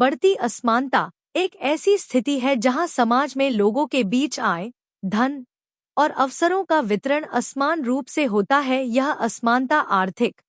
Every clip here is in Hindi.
बढ़ती असमानता एक ऐसी स्थिति है जहां समाज में लोगों के बीच आय, धन और अवसरों का वितरण असमान रूप से होता है। यह असमानता आर्थिक,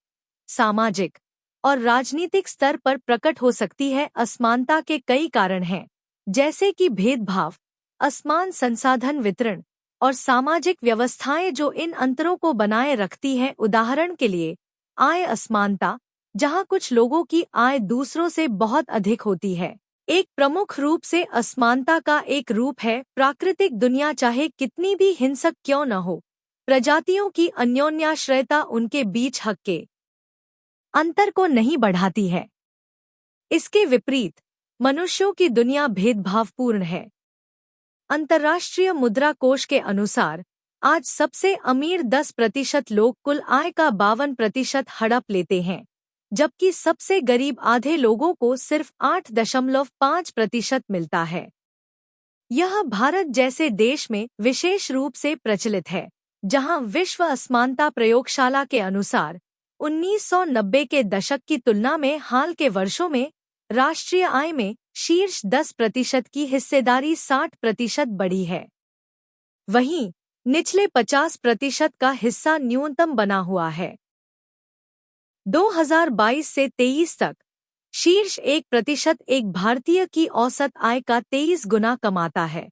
सामाजिक और राजनीतिक स्तर पर प्रकट हो सकती है। असमानता के कई कारण हैं, जैसे कि भेदभाव, असमान संसाधन वितरण और सामाजिक व्यवस्थाएं जो इन अंतरों को बनाए रखती हैं। उदाहरण के लिए, आय असमानता, जहां कुछ लोगों की आय दूसरों से बहुत अधिक होती है, एक प्रमुख रूप से असमानता का एक रूप है। प्राकृतिक दुनिया चाहे कितनी भी हिंसक क्यों न हो, प्रजातियों की अन्योन्याश्रयता उनके बीच हक के अंतर को नहीं बढ़ाती है। इसके विपरीत, मनुष्यों की दुनिया भेदभावपूर्ण है। अंतर्राष्ट्रीय मुद्रा कोष के अनुसार आज सबसे अमीर 10% लोग कुल आय का 52% हड़प लेते हैं, जबकि सबसे गरीब आधे लोगों को सिर्फ 8.5% मिलता है। यह भारत जैसे देश में विशेष रूप से प्रचलित है, जहां विश्व असमानता प्रयोगशाला के अनुसार 1990 के दशक की तुलना में हाल के वर्षों में राष्ट्रीय आय में शीर्ष 10% की हिस्सेदारी 60% बढ़ी है। वहीं निचले 50% का हिस्सा न्यूनतम बना हुआ है। 2022 से 23 तक शीर्ष 1% एक भारतीय की औसत आय का 23 गुना कमाता है।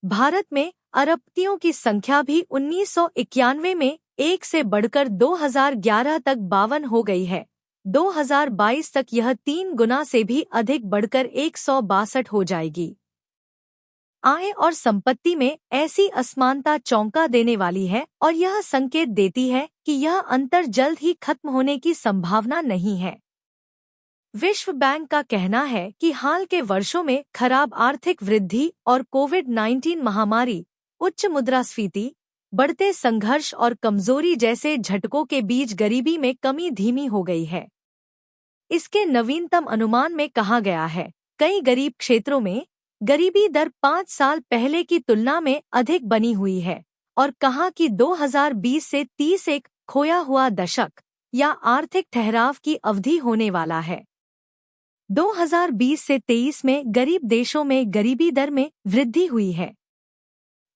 भारत में अरबपतियों की संख्या भी 1991 में 1 से बढ़कर 2011 तक 52 हो गई है। 2022 तक यह 3 गुना से भी अधिक बढ़कर 162 हो जाएगी। आय और संपत्ति में ऐसी असमानता चौंका देने वाली है और यह संकेत देती है कि यह अंतर जल्द ही खत्म होने की संभावना नहीं है। विश्व बैंक का कहना है कि हाल के वर्षों में खराब आर्थिक वृद्धि और कोविड-19 महामारी, उच्च मुद्रास्फीति, बढ़ते संघर्ष और कमजोरी जैसे झटकों के बीच गरीबी में कमी धीमी हो गई है। इसके नवीनतम अनुमान में कहा गया है, कई गरीब क्षेत्रों में गरीबी दर 5 साल पहले की तुलना में अधिक बनी हुई है और कहा कि 2020 से 30 एक खोया हुआ दशक या आर्थिक ठहराव की अवधि होने वाला है। 2020 से 23 में गरीब देशों में गरीबी दर में वृद्धि हुई है।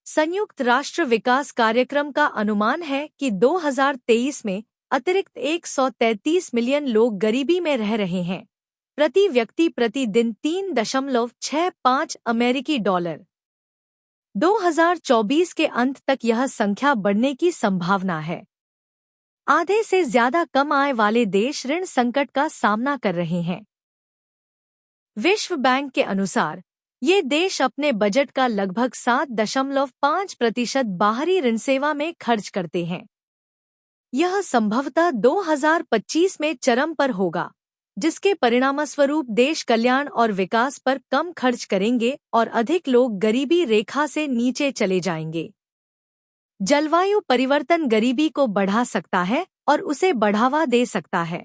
संयुक्त राष्ट्र विकास कार्यक्रम का अनुमान है कि 2023 में अतिरिक्त 133 मिलियन लोग गरीबी में रह रहे हैं, प्रति व्यक्ति प्रतिदिन 3.65 अमेरिकी डॉलर। 2024 के अंत तक यह संख्या बढ़ने की संभावना है। आधे से ज्यादा कम आय वाले देश ऋण संकट का सामना कर रहे हैं। विश्व बैंक के अनुसार ये देश अपने बजट का लगभग 7.5% बाहरी ऋण सेवा में खर्च करते हैं। यह संभवतः 2025 में चरम पर होगा, जिसके परिणामस्वरूप देश कल्याण और विकास पर कम खर्च करेंगे और अधिक लोग गरीबी रेखा से नीचे चले जाएंगे। जलवायु परिवर्तन गरीबी को बढ़ा सकता है और उसे बढ़ावा दे सकता है।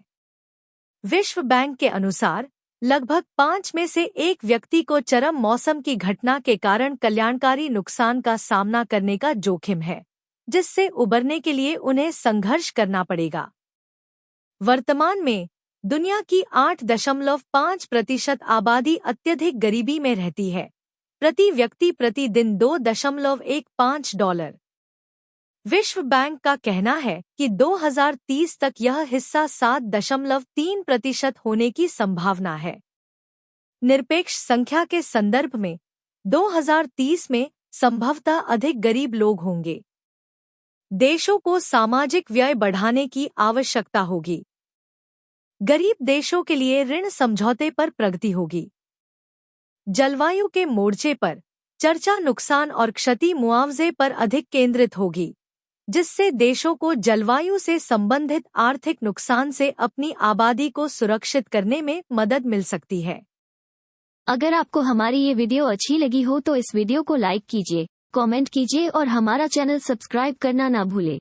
विश्व बैंक के अनुसार लगभग 5 में से 1 व्यक्ति को चरम मौसम की घटना के कारण कल्याणकारी नुकसान का सामना करने का जोखिम है, जिससे उबरने के लिए उन्हें संघर्ष करना पड़ेगा। वर्तमान में दुनिया की 8.5% आबादी अत्यधिक गरीबी में रहती है, प्रति व्यक्ति प्रतिदिन 2.15 डॉलर। विश्व बैंक का कहना है कि 2030 तक यह हिस्सा 7.3% होने की संभावना है। निरपेक्ष संख्या के संदर्भ में 2030 में संभवतः अधिक गरीब लोग होंगे। देशों को सामाजिक व्यय बढ़ाने की आवश्यकता होगी। गरीब देशों के लिए ऋण समझौते पर प्रगति होगी। जलवायु के मोर्चे पर चर्चा नुकसान और क्षति मुआवजे पर अधिक केंद्रित होगी, जिससे देशों को जलवायु से संबंधित आर्थिक नुकसान से अपनी आबादी को सुरक्षित करने में मदद मिल सकती है। अगर आपको हमारी ये वीडियो अच्छी लगी हो तो इस वीडियो को लाइक कीजिए, कमेंट कीजिए और हमारा चैनल सब्सक्राइब करना ना भूले।